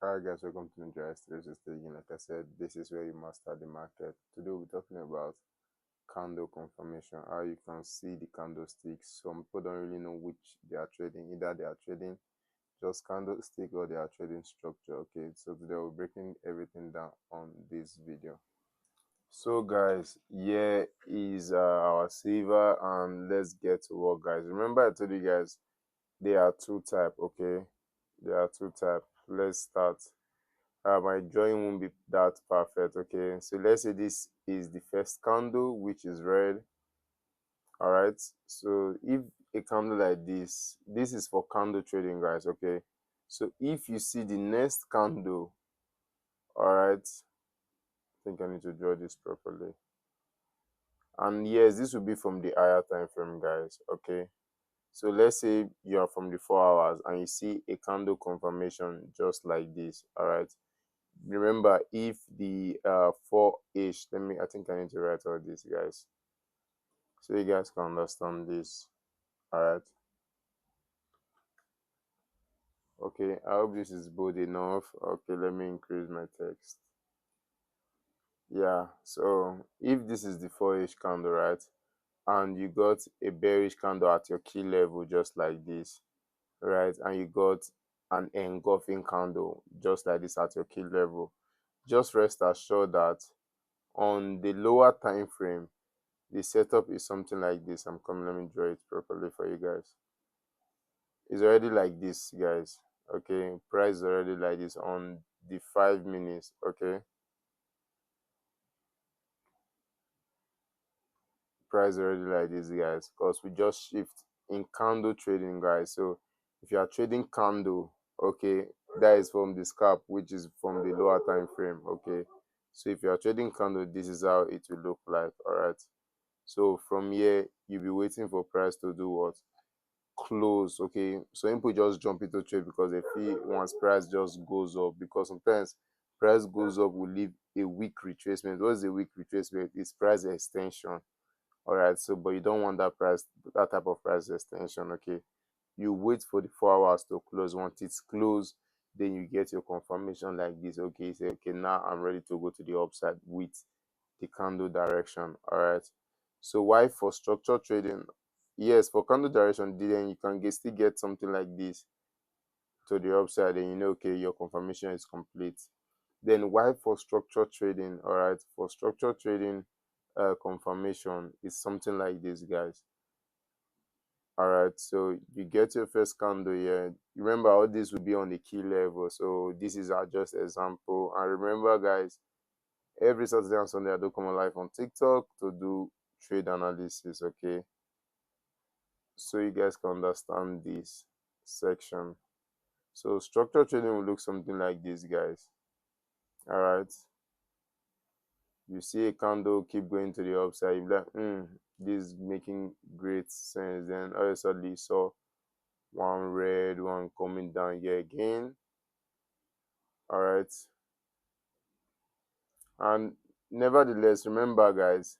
Hi guys, welcome to Neutral.X360 again. Like I said, this is where you master the market. Today we're talking about candle confirmation, how you can see the candlesticks. Some people don't really know which they are trading. Either they are trading just candlestick or they are trading structure. Okay, so today we're breaking everything down on this video. So guys, here is our silver, and let's get to work, guys. Remember I told you guys there are two type. Okay, there are two type. Let's start. My drawing won't be that perfect. Okay, so let's say this is the first candle, which is red. All right, so if a candle like this is for candle trading, guys. Okay, so if you see the next candle, all right, I think I need to draw this properly. And yes, this will be from the higher time frame, guys. Okay, so let's say you are from the 4 hours and you see a candle confirmation just like this. All right, remember, if the 4-ish, I think I need to write all this, guys, so you guys can understand this. All right, okay, I hope this is bold enough. Okay, let me increase my text. Yeah, so if this is the 4-ish candle, right, and you got a bearish candle at your key level just like this, right, and you got an engulfing candle just like this at your key level, just rest assured that on the lower time frame the setup is something like this. I'm coming, let me draw it properly for you guys. It's already like this, guys. Okay, price is already like this on the 5 minutes. Okay, price already like this, guys, because we just shift in candle trading, guys. So if you are trading candle, okay, that is from the scalp, which is from the lower time frame. Okay, so if you are trading candle, this is how it will look like. All right, so from here you'll be waiting for price to do what? Close. Okay, so people just jump into trade because they feel once price just goes up, because sometimes price goes up will leave a weak retracement. What's a weak retracement? It's price extension. All right, so but you don't want that type of price extension. Okay, you wait for the 4 hours to close. Once it's closed, then you get your confirmation like this. Okay, you say, okay, now I'm ready to go to the upside with the candle direction. All right, so why for structure trading? Yes, for candle direction, then you can still get something like this to the upside, and you know, okay, your confirmation is complete. Then why for structure trading? All right, for structure trading, confirmation is something like this, guys. All right, so you get your first candle here. Remember, all this will be on the key level, so this is our just example. And remember, guys, every Saturday and Sunday I do come on live on TikTok to do trade analysis. Okay, so you guys can understand this section. So structure trading will look something like this, guys. All right, you see a candle keep going to the upside, you're like, this is making great sense. Then all of a sudden you saw one red one coming down here again. All right, and nevertheless, remember, guys,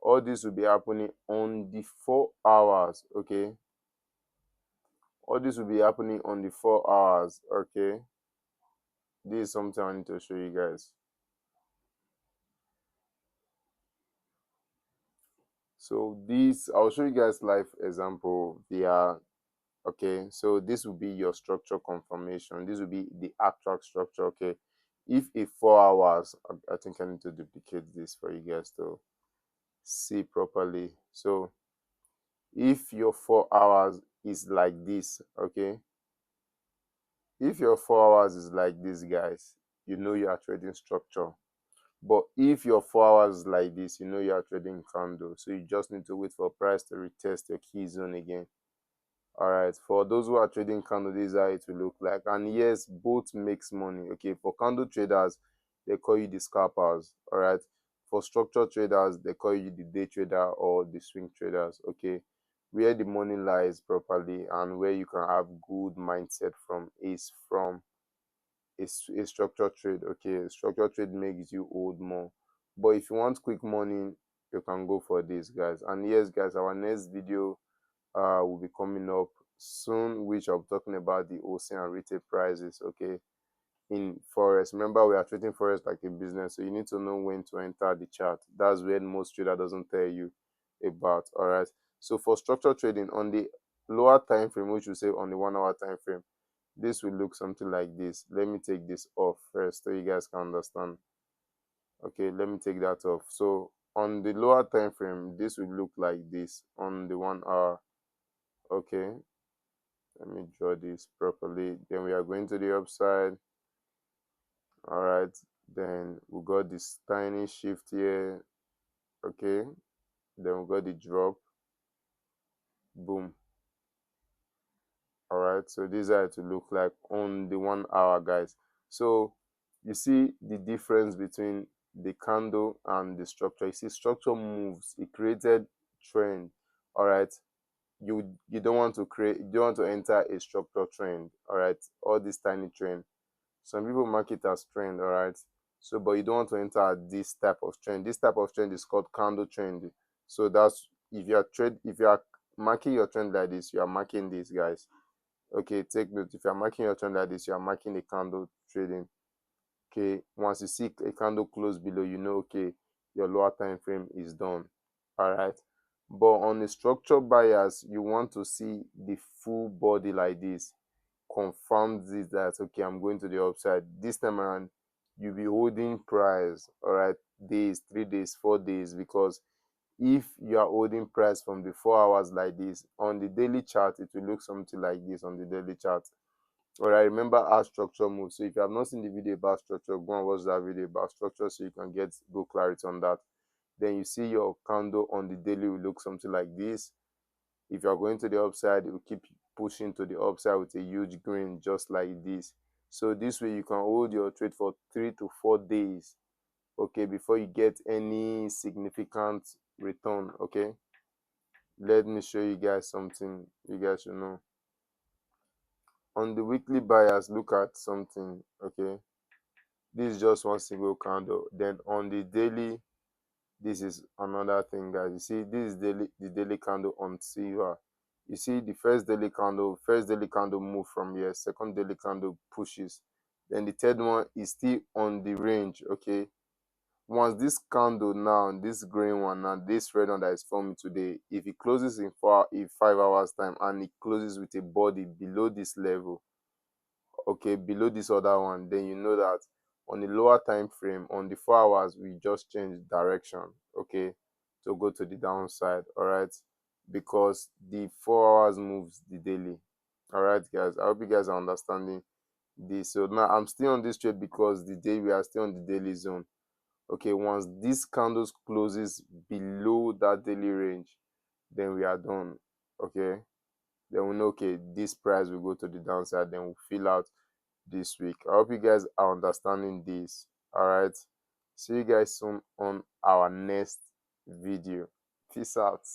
all this will be happening on the 4 hours. Okay, all this will be happening on the 4 hours. Okay, this is something I need to show you guys. So this, I'll show you guys live example via. Okay, so this will be your structure confirmation. This will be the actual structure. Okay, if a 4 hours, I think I need to duplicate this for you guys to see properly. So if your 4 hours is like this, okay, if your 4 hours is like this, guys, you know you are trading structure. But if your 4 hours is like this, you know you are trading candle. So you just need to wait for price to retest your key zone again. All right, for those who are trading candle, this is how it will look like. And yes, both makes money. Okay, for candle traders, they call you the scalpers. All right, for structure traders, they call you the day trader or the swing traders. Okay, where the money lies properly and where you can have good mindset from is from a structure trade. Okay, structure trade makes you hold more, but if you want quick money, you can go for this, guys. And yes, guys, our next video will be coming up soon, which I'm talking about the wholesale and retail prices. Okay, in forex. Remember, we are treating forex like a business, so you need to know when to enter the chart. That's where most trader doesn't tell you about. All right. So for structured trading on the lower time frame, which we say on the 1 hour time frame, this will look something like this. Let me take this off first so you guys can understand. Okay, let me take that off. So on the lower time frame, this will look like this on the 1 hour. Okay, let me draw this properly. Then we are going to the upside. All right, then we got this tiny shift here. Okay, then we got the drop. Boom. All right, so these are to look like on the 1 hour, guys. So you see the difference between the candle and the structure. You see structure moves, it created trend. All right, you don't want to create, you don't want to enter a structure trend. All right, all this tiny trend, some people mark it as trend. All right, so but you don't want to enter this type of trend. This type of trend is called candle trend. So that's, if you are marking your trend like this, you are marking this, guys. Okay, take note. If you are marking your trend like this, you are marking a candle trading. Okay, once you see a candle close below, you know, okay, your lower time frame is done. All right, but on the structure bias, you want to see the full body like this. Confirms it that, okay, I'm going to the upside this time around. You'll be holding price. All right, days, 3 days, 4 days, because if you are holding price from the 4 hours like this on the daily chart, it will look something like this on the daily chart. All right, remember how structure moves. So if you have not seen the video about structure, go and watch that video about structure so you can get good clarity on that. Then you see your candle on the daily will look something like this. If you are going to the upside, it will keep pushing to the upside with a huge green just like this. So this way you can hold your trade for 3 to 4 days, okay, before you get any significant return. Okay, let me show you guys something you guys should know. On the weekly bias, look at something. Okay, this is just one single candle. Then on the daily, this is another thing, guys. You see, this is the daily candle on silver. You see the first daily candle move from here, second daily candle pushes, then the third one is still on the range. Okay, once this candle now, this green one now, this red one that is forming today, if it closes in 5 hours time and it closes with a body below this level, okay, below this other one, then you know that on the lower time frame, on the 4 hours, we just change direction, okay, to go to the downside. All right, because the 4 hours moves the daily. All right, guys, I hope you guys are understanding this. So now I'm still on this trade because the day we are still on the daily zone. Okay, once this candles closes below that daily range, then we are done. Okay, then we know, okay, this price will go to the downside, then we'll fill out this week. I hope you guys are understanding this. All right, see you guys soon on our next video. Peace out.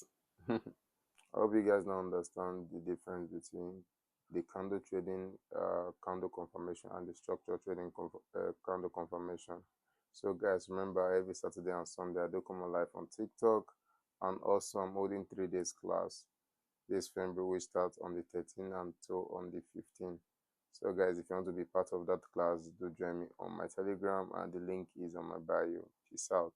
I hope you guys now understand the difference between the candle trading, candle confirmation, and the structure trading candle confirmation. So guys, remember, every Saturday and Sunday I do come on live on TikTok, and also I'm holding 3 days class this February, which starts on the 13th until on the 15th. So guys, if you want to be part of that class, do join me on my Telegram, and the link is on my bio. Peace out.